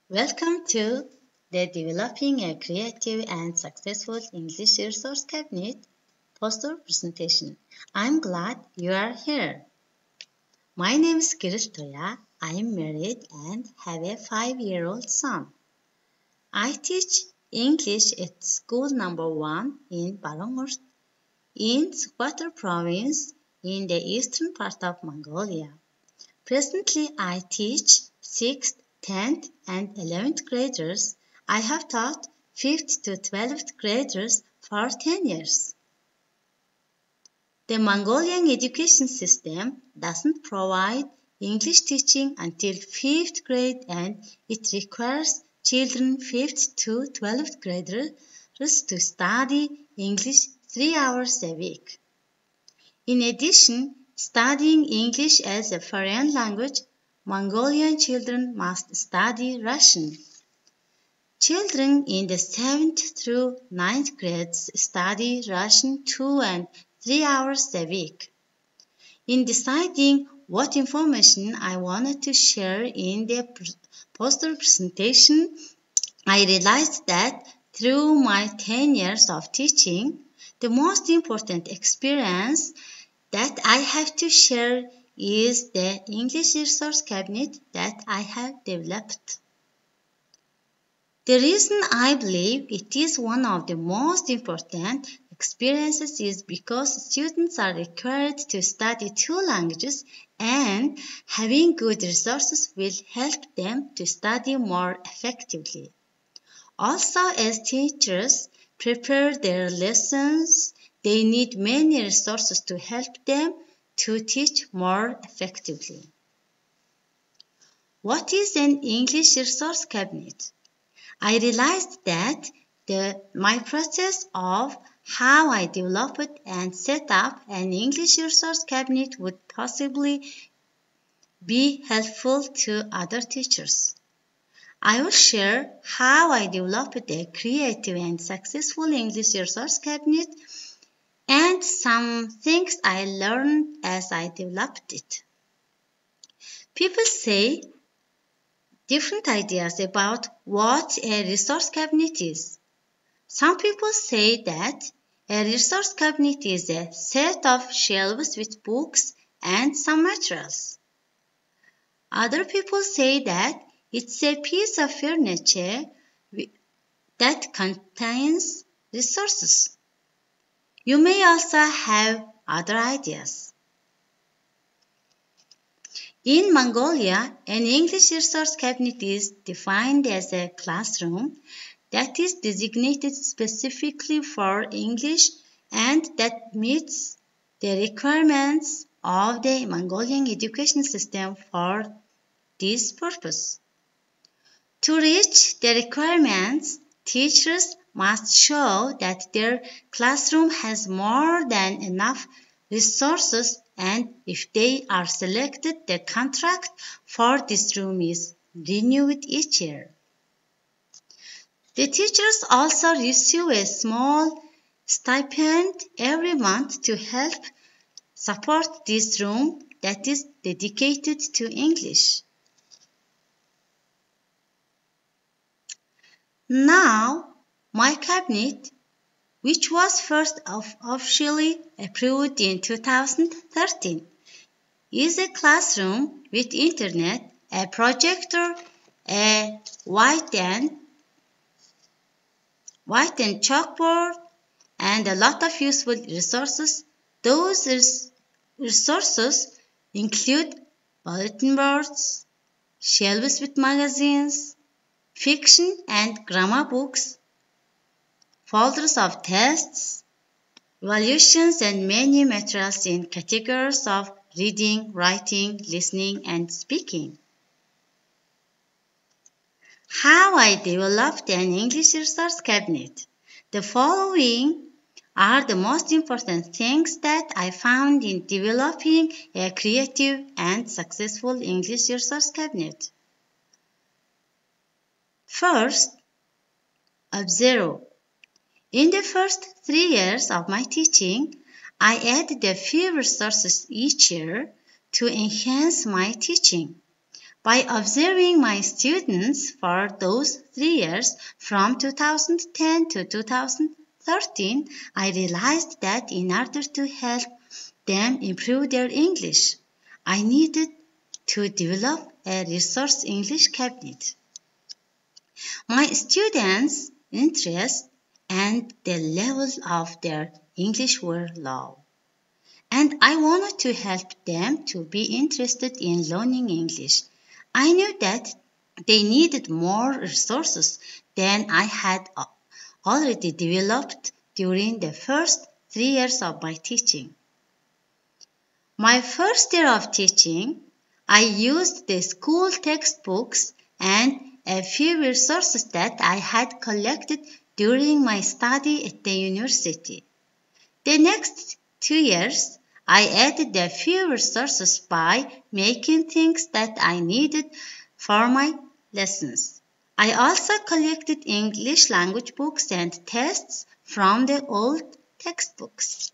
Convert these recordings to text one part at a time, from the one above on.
Welcome to the Developing a Creative and Successful English Resource Cabinet poster presentation. I'm glad you are here. My name is Gereltuya. I am married and have a 5-year-old son. I teach English at school number 1 in Balongur in Sukhbaatar province in the eastern part of Mongolia. Presently, I teach 6th, 10th, and 11th graders. I have taught 5th to 12th graders for 10 years. The Mongolian education system doesn't provide English teaching until 5th grade, and it requires children 5th to 12th graders to study English 3 hours a week. In addition, studying English as a foreign language, Mongolian children must study Russian. Children in the 7th through 9th grades study Russian 2 and 3 hours a week. In deciding what information I wanted to share in the poster presentation, I realized that through my 10 years of teaching, the most important experience that I have to share is the English Resource Cabinet that I have developed. The reason I believe it is one of the most important experiences is because students are required to study 2 languages, and having good resources will help them to study more effectively. Also, as teachers prepare their lessons, they need many resources to help them to teach more effectively. What is an English Resource Cabinet? I realized that my process of how I developed and set up an English Resource Cabinet would possibly be helpful to other teachers. I will share how I developed a creative and successful English Resource Cabinet and some things I learned as I developed it. People say different ideas about what a resource cabinet is. Some people say that a resource cabinet is a set of shelves with books and some materials. Other people say that it's a piece of furniture that contains resources. You may also have other ideas. In Mongolia, an English Resource Cabinet is defined as a classroom that is designated specifically for English and that meets the requirements of the Mongolian education system for this purpose. To reach the requirements, teachers must show that their classroom has more than enough resources, and if they are selected, the contract for this room is renewed each year. The teachers also receive a small stipend every month to help support this room that is dedicated to English. Now, my cabinet, which was first officially approved in 2013, is a classroom with internet, a projector, a white and chalkboard, and a lot of useful resources. Those resources include bulletin boards, shelves with magazines, fiction and grammar books, folders of tests, evaluations, and many materials in categories of reading, writing, listening, and speaking. How I developed an English Resource Cabinet. The following are the most important things that I found in developing a creative and successful English Resource Cabinet. First, observe. In the first 3 years of my teaching, I added a few resources each year to enhance my teaching. By observing my students for those 3 years, from 2010 to 2013, I realized that in order to help them improve their English, I needed to develop a resource English cabinet. My students' interests and the level of their English were low, and I wanted to help them to be interested in learning English. I knew that they needed more resources than I had already developed during the first 3 years of my teaching. My first year of teaching, I used the school textbooks and a few resources that I had collected during my study at the university. The next 2 years, I added a few resources by making things that I needed for my lessons. I also collected English language books and tests from the old textbooks.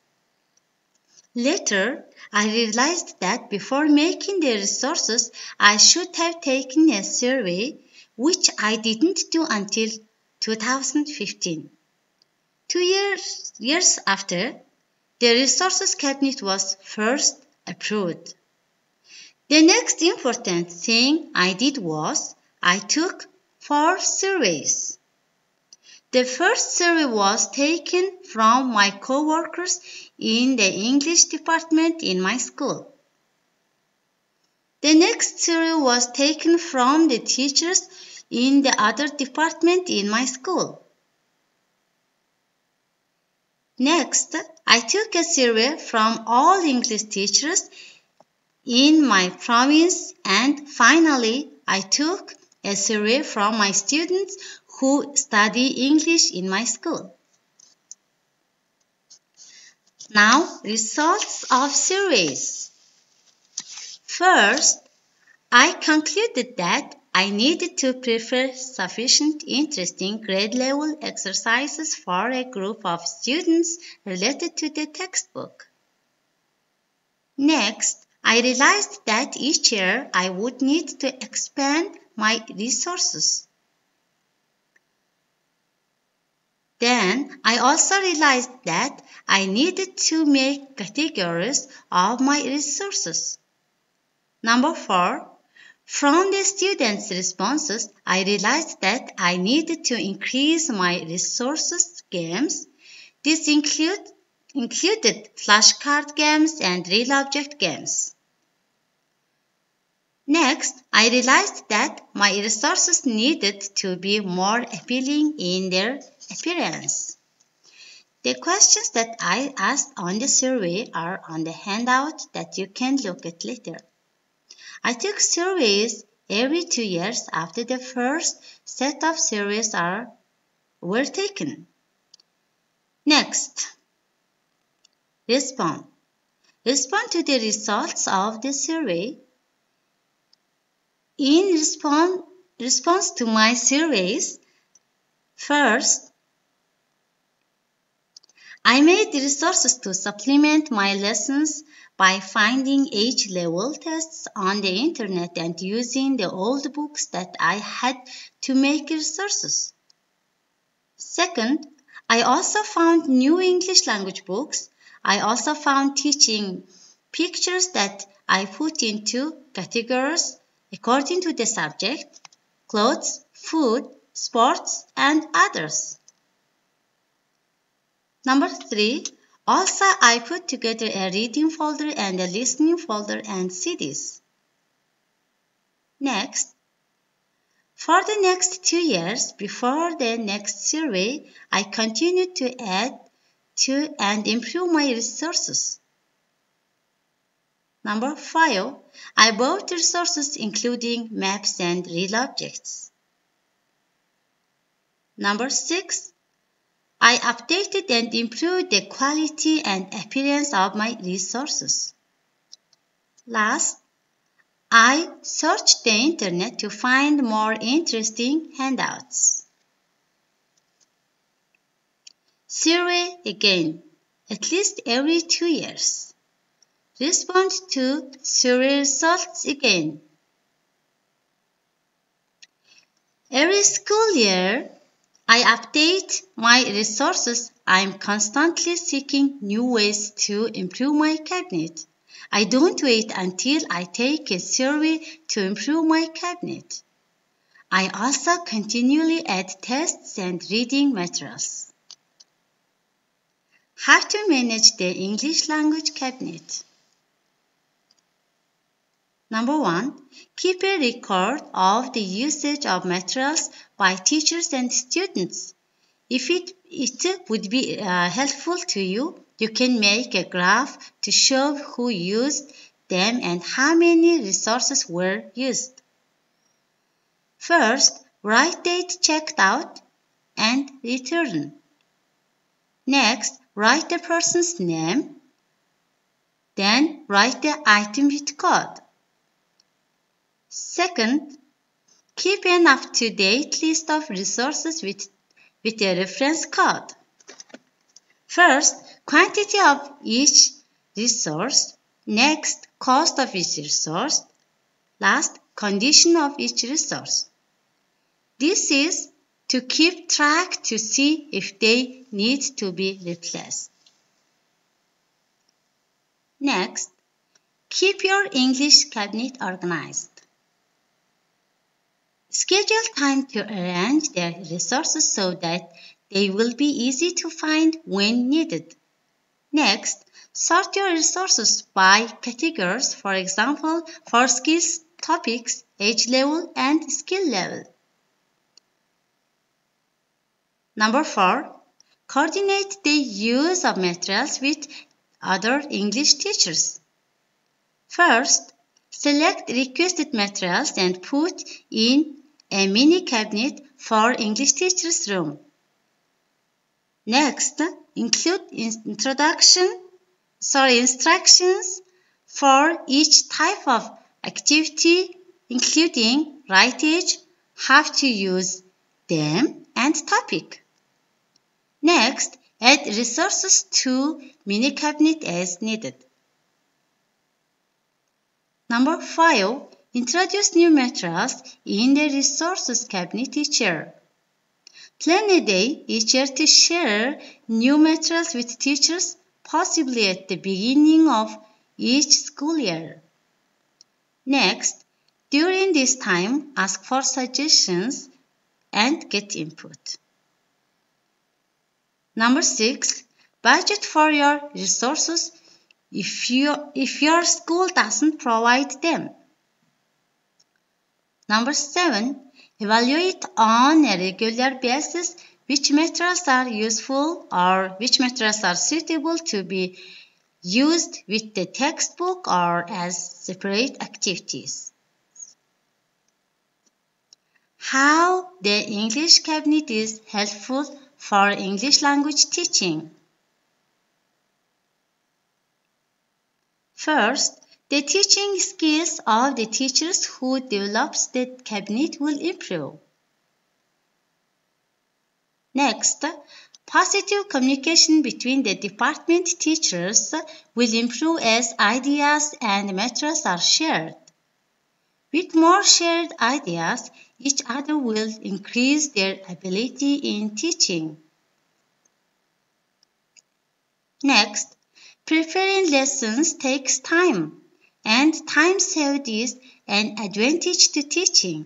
Later, I realized that before making the resources, I should have taken a survey, which I didn't do until 2015. 2 years after, the resources cabinet was first approved. The next important thing I did was I took 4 surveys. The first survey was taken from my co-workers in the English department in my school. The next survey was taken from the teachers in the other department in my school. Next, I took a survey from all English teachers in my province, and finally, I took a survey from my students who study English in my school. Now, results of surveys. First, I concluded that I needed to prepare sufficient interesting grade level exercises for a group of students related to the textbook. Next, I realized that each year I would need to expand my resources. Then, I also realized that I needed to make categories of my resources. Number 4, from the students' responses, I realized that I needed to increase my resources games. This included flashcard games and real object games. Next, I realized that my resources needed to be more appealing in their appearance. The questions that I asked on the survey are on the handout that you can look at later. I took surveys every 2 years after the first set of surveys were taken. Next, respond. Respond to the results of the survey. In response to my surveys, first, I made resources to supplement my lessons by finding age-level tests on the internet and using the old books that I had to make resources. Second, I also found new English language books. I also found teaching pictures that I put into categories according to the subject, clothes, food, sports, and others. Number 3, also I put together a reading folder and a listening folder and CDs. Next, for the next 2 years before the next survey, I continued to add to and improve my resources. Number 5, I bought resources including maps and real objects. Number 6, I updated and improved the quality and appearance of my resources. Last, I searched the internet to find more interesting handouts. Survey again, at least every 2 years. Respond to survey results again. Every school year, I update my resources. I'm constantly seeking new ways to improve my cabinet. I don't wait until I take a survey to improve my cabinet. I also continually add tests and reading materials. How to manage the English language cabinet. Number 1. Keep a record of the usage of materials by teachers and students. If it would be helpful to you, you can make a graph to show who used them and how many resources were used. First, write date checked out and return. Next, write the person's name. Then, write the item with code. Second, keep an up-to-date list of resources with a reference code. First, quantity of each resource. Next, cost of each resource. Last, condition of each resource. This is to keep track to see if they need to be replaced. Next, keep your English cabinet organized. Schedule time to arrange the resources so that they will be easy to find when needed. Next, sort your resources by categories, for example, for skills, topics, age level, and skill level. Number 4, coordinate the use of materials with other English teachers. First, select requested materials and put in a mini cabinet for English teachers' room. Next, include instructions for each type of activity, including right age, how to use them, and topic. Next, add resources to mini cabinet as needed. Number 5, introduce new materials in the resources cabinet each year. Plan a day each year to share new materials with teachers, possibly at the beginning of each school year. Next, during this time, ask for suggestions and get input. Number 6, budget for your resources if your school doesn't provide them. Number 7, evaluate on a regular basis which materials are useful or which materials are suitable to be used with the textbook or as separate activities. How the English cabinet is helpful for English language teaching. First, the teaching skills of the teachers who develops the cabinet will improve. Next, positive communication between the department teachers will improve as ideas and materials are shared. With more shared ideas, each other will increase their ability in teaching. Next, preparing lessons takes time, and time saved is an advantage to teaching.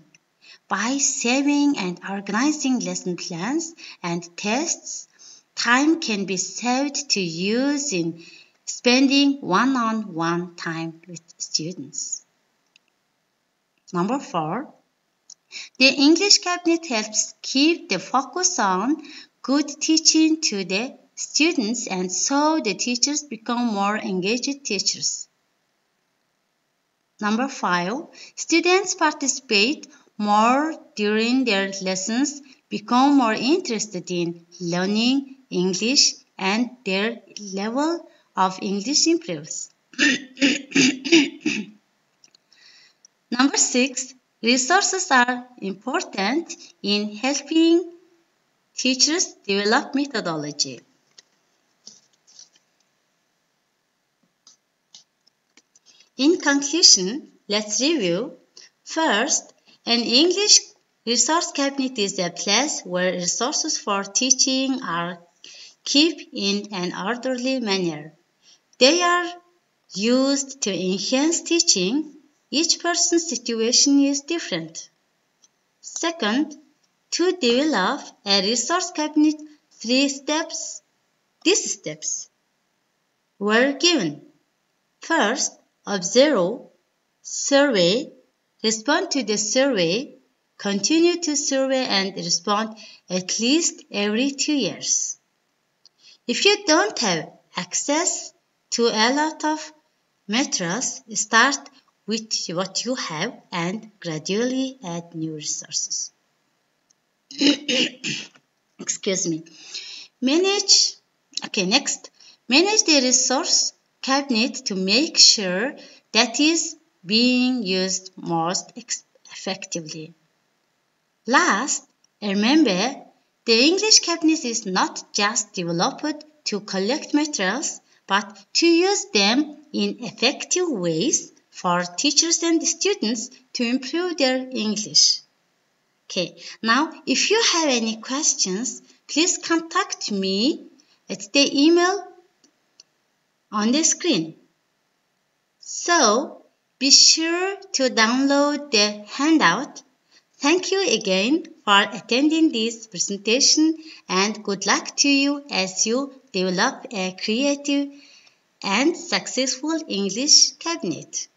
By saving and organizing lesson plans and tests, time can be saved to use in spending one-on-one time with students. Number 4, the English cabinet helps keep the focus on good teaching to the students, and so the teachers become more engaged teachers. Number 5, students participate more during their lessons, become more interested in learning English, and their level of English improves. Number 6, resources are important in helping teachers develop methodology. In conclusion, let's review. First, an English Resource cabinet is a place where resources for teaching are kept in an orderly manner. They are used to enhance teaching. Each person's situation is different. Second, to develop a resource cabinet, these steps were given. First, observe, survey, respond to the survey, continue to survey and respond at least every 2 years. If you don't have access to a lot of materials, start with what you have and gradually add new resources. Excuse me. Manage the resource cabinet to make sure that is being used most effectively. Last, remember, the English cabinet is not just developed to collect materials, but to use them in effective ways for teachers and students to improve their English. Okay, now if you have any questions, please contact me at the email on the screen. So, be sure to download the handout. Thank you again for attending this presentation and good luck to you as you develop a creative and successful English cabinet.